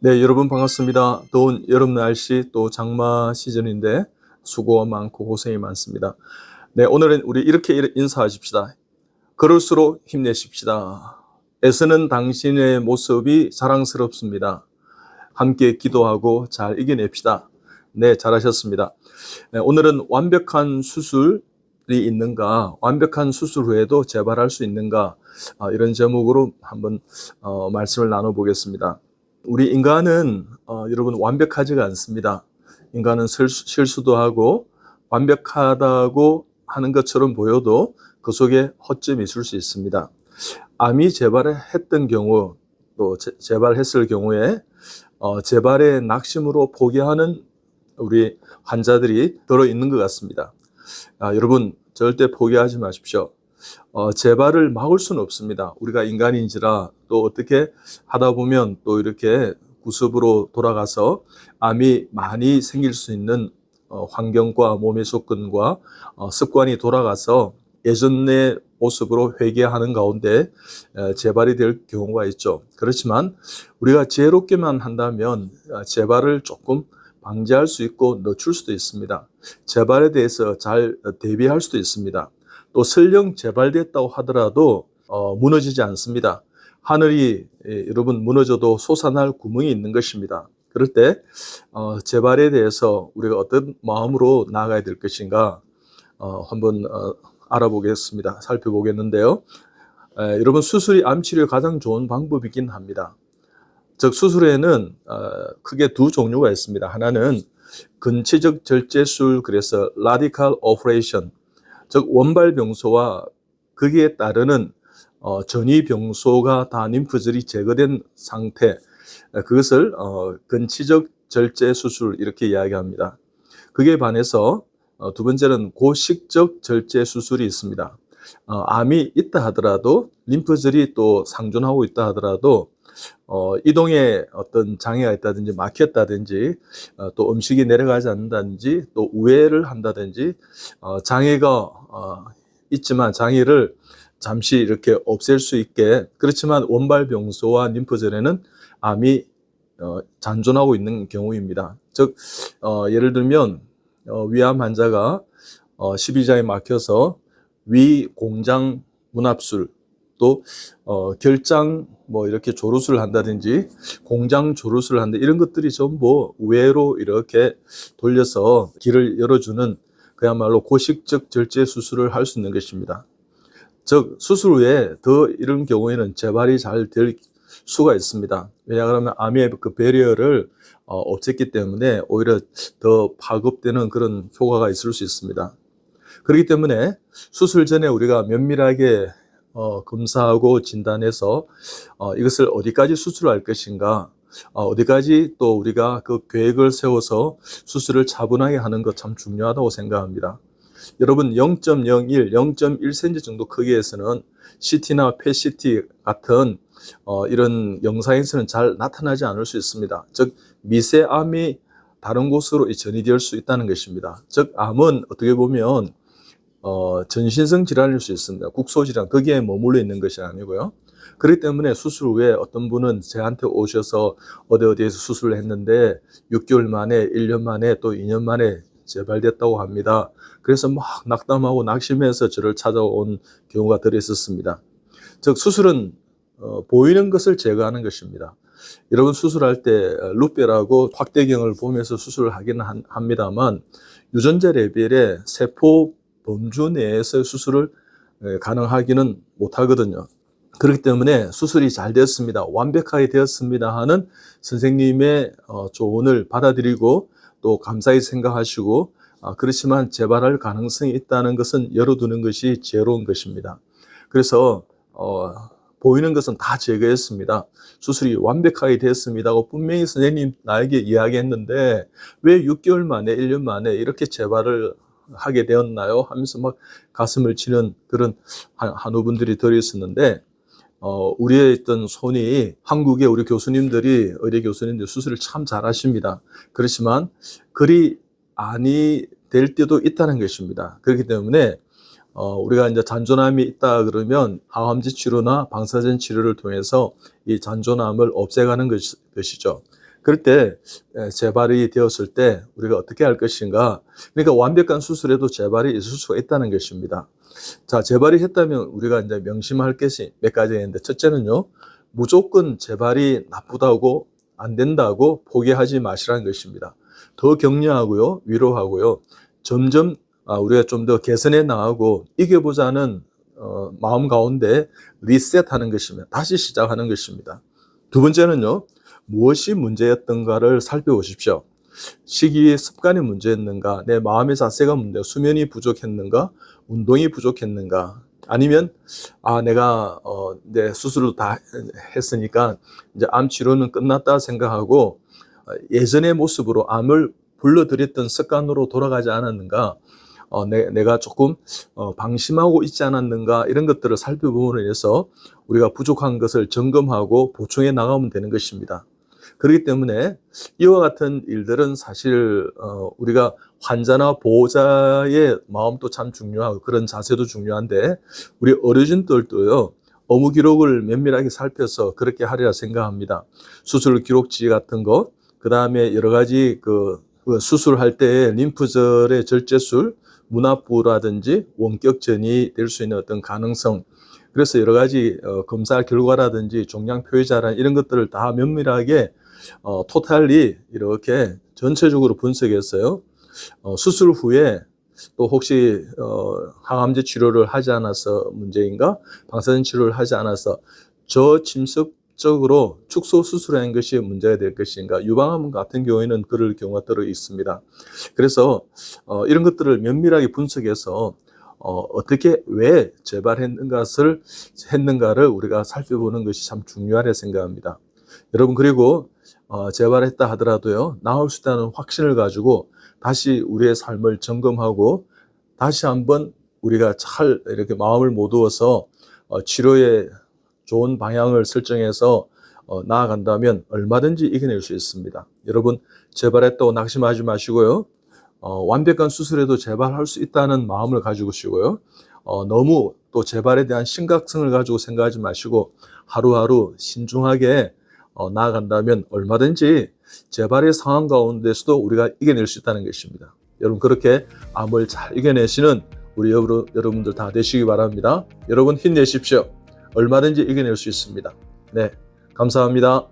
네, 여러분 반갑습니다. 더운 여름 날씨 또 장마 시즌인데 수고가 많고 고생이 많습니다. 네, 오늘은 우리 이렇게 인사하십시다. 그럴수록 힘내십시다. 애쓰는 당신의 모습이 자랑스럽습니다. 함께 기도하고 잘 이겨냅시다. 네, 잘하셨습니다. 네, 오늘은 완벽한 수술이 있는가, 완벽한 수술 후에도 재발할 수 있는가, 이런 제목으로 한번 말씀을 나눠보겠습니다. 우리 인간은 여러분 완벽하지가 않습니다. 인간은 실수도 하고 완벽하다고 하는 것처럼 보여도 그 속에 허점이 있을 수 있습니다. 암이 재발했던 경우 또 재발했을 경우에 재발의 낙심으로 포기하는 우리 환자들이 들어있는 것 같습니다. 여러분 절대 포기하지 마십시오. 재발을 막을 수는 없습니다. 우리가 인간인지라 또 어떻게 하다 보면 또 이렇게 구습으로 돌아가서 암이 많이 생길 수 있는 환경과 몸의 조건과 습관이 돌아가서 예전의 모습으로 회귀하는 가운데 재발이 될 경우가 있죠. 그렇지만 우리가 지혜롭게만 한다면 재발을 조금 방지할 수 있고 늦출 수도 있습니다. 재발에 대해서 잘 대비할 수도 있습니다. 또 설령 재발됐다고 하더라도 무너지지 않습니다. 하늘이 여러분 무너져도 솟아날 구멍이 있는 것입니다. 그럴 때 재발에 대해서 우리가 어떤 마음으로 나아가야 될 것인가 한번 알아보겠습니다. 살펴보겠는데요. 여러분 수술이 암 치료의 가장 좋은 방법이긴 합니다. 즉 수술에는 크게 두 종류가 있습니다. 하나는 근치적 절제술, 그래서 라디칼 오퍼레이션, 즉 원발병소와 거기에 따르는 전이병소가 다 림프절이 제거된 상태, 그것을 근치적 절제 수술 이렇게 이야기합니다. 그에 반해서 두 번째는 고식적 절제 수술이 있습니다. 암이 있다 하더라도 림프절이 또 상존하고 있다 하더라도 이동에 어떤 장애가 있다든지 막혔다든지 또 음식이 내려가지 않는다든지 또 우회를 한다든지 장애가 있지만 장애를 잠시 이렇게 없앨 수 있게, 그렇지만 원발병소와 림프절에는 암이 잔존하고 있는 경우입니다. 즉 예를 들면 위암 환자가 십이자에 막혀서 위 공장 문합술 또 결장 이렇게 조루술을 한다든지 공장 조루술을 한다, 이런 것들이 전부 우회로 이렇게 돌려서 길을 열어주는 그야말로 고식적 절제 수술을 할 수 있는 것입니다. 즉 수술 후에 더 이런 경우에는 재발이 잘 될 수가 있습니다. 왜냐하면 암의 그 배리어를 없앴기 때문에 오히려 더 파급되는 그런 효과가 있을 수 있습니다. 그렇기 때문에 수술 전에 우리가 면밀하게 검사하고 진단해서 이것을 어디까지 수술할 것인가, 어디까지 또 우리가 그 계획을 세워서 수술을 차분하게 하는 것 참 중요하다고 생각합니다. 여러분 0.01, 0.1cm 정도 크기에서는 CT나 PET-CT 같은 이런 영상에서는 잘 나타나지 않을 수 있습니다. 즉 미세암이 다른 곳으로 전이될 수 있다는 것입니다. 즉 암은 어떻게 보면 전신성 질환일 수 있습니다. 국소질환, 거기에 머물러 있는 것이 아니고요. 그렇기 때문에 수술 후에 어떤 분은 저한테 오셔서 어디에서 수술을 했는데 6개월 만에, 1년 만에, 또 2년 만에 재발됐다고 합니다. 그래서 막 낙담하고 낙심해서 저를 찾아온 경우가 덜 있었습니다. 즉 수술은 보이는 것을 제거하는 것입니다. 여러분 수술할 때 루페라고 확대경을 보면서 수술을 하긴 합니다만 유전자 레벨의 세포 범주 내에서 수술을 가능하기는 못하거든요. 그렇기 때문에 수술이 잘 되었습니다, 완벽하게 되었습니다 하는 선생님의 조언을 받아들이고 또 감사히 생각하시고 그렇지만 재발할 가능성이 있다는 것은 열어두는 것이 지혜로운 것입니다. 그래서 보이는 것은 다 제거했습니다, 수술이 완벽하게 됐습니다고 분명히 선생님 나에게 이야기했는데 왜 6개월 만에 1년 만에 이렇게 재발을 하게 되었나요? 하면서 막 가슴을 치는 그런 한우분들이 들어있었는데 우리의 있던 손이, 한국의 우리 교수님들이, 의대 교수님들 수술을 참 잘하십니다. 그렇지만 그리 아니 될 때도 있다는 것입니다. 그렇기 때문에 우리가 이제 잔존암이 있다 그러면 항암제 치료나 방사선 치료를 통해서 이 잔존암을 없애가는 것이죠. 그럴 때 재발이 되었을 때 우리가 어떻게 할 것인가. 그러니까 완벽한 수술에도 재발이 있을 수가 있다는 것입니다. 자, 재발이 했다면 우리가 이제 명심할 것이 몇 가지가 있는데, 첫째는요, 무조건 재발이 나쁘다고 안 된다고 포기하지 마시라는 것입니다. 더 격려하고요, 위로하고요, 점점 우리가 좀 더 개선해 나가고 이겨보자는 마음 가운데 리셋하는 것입니다. 다시 시작하는 것입니다. 두 번째는요, 무엇이 문제였던가를 살펴보십시오. 식이 습관이 문제였는가, 내 마음의 자세가 문제가, 수면이 부족했는가, 운동이 부족했는가, 아니면 내가 내 수술을 다 했으니까 이제 암 치료는 끝났다 생각하고 예전의 모습으로 암을 불러들였던 습관으로 돌아가지 않았는가, 내가 조금 방심하고 있지 않았는가, 이런 것들을 살펴보므로 인해서 우리가 부족한 것을 점검하고 보충해 나가면 되는 것입니다. 그렇기 때문에 이와 같은 일들은 사실 우리가 환자나 보호자의 마음도 참 중요하고 그런 자세도 중요한데, 우리 어르신들도요, 업무 기록을 면밀하게 살펴서 그렇게 하리라 생각합니다. 수술 기록지 같은 것, 그 다음에 여러 가지 그 수술할 때 림프절의 절제술, 문화부라든지 원격전이 될 수 있는 어떤 가능성, 그래서 여러 가지 검사 결과라든지 종양 표의자란 이런 것들을 다 면밀하게 토탈리 이렇게 전체적으로 분석했어요. 수술 후에 또 혹시 항암제 치료를 하지 않아서 문제인가, 방사선 치료를 하지 않아서 저침습적으로 축소 수술한 것이 문제가 될 것인가, 유방암 같은 경우에는 그럴 경우가 들어 있습니다. 그래서 이런 것들을 면밀하게 분석해서 어떻게 왜 재발했는가를 우리가 살펴보는 것이 참 중요하다 생각합니다. 여러분, 그리고 재발했다 하더라도요, 나을 수 있다는 확신을 가지고 다시 우리의 삶을 점검하고 다시 한번 우리가 잘 이렇게 마음을 모두어서 치료에 좋은 방향을 설정해서 나아간다면 얼마든지 이겨낼 수 있습니다. 여러분, 재발했다고 낙심하지 마시고요, 완벽한 수술에도 재발할 수 있다는 마음을 가지고 계시고요, 너무 또 재발에 대한 심각성을 가지고 생각하지 마시고 하루하루 신중하게 나아간다면 얼마든지 재발의 상황 가운데서도 우리가 이겨낼 수 있다는 것입니다. 여러분, 그렇게 암을 잘 이겨내시는 우리 여러분들 다 되시기 바랍니다. 여러분, 힘내십시오. 얼마든지 이겨낼 수 있습니다. 네, 감사합니다.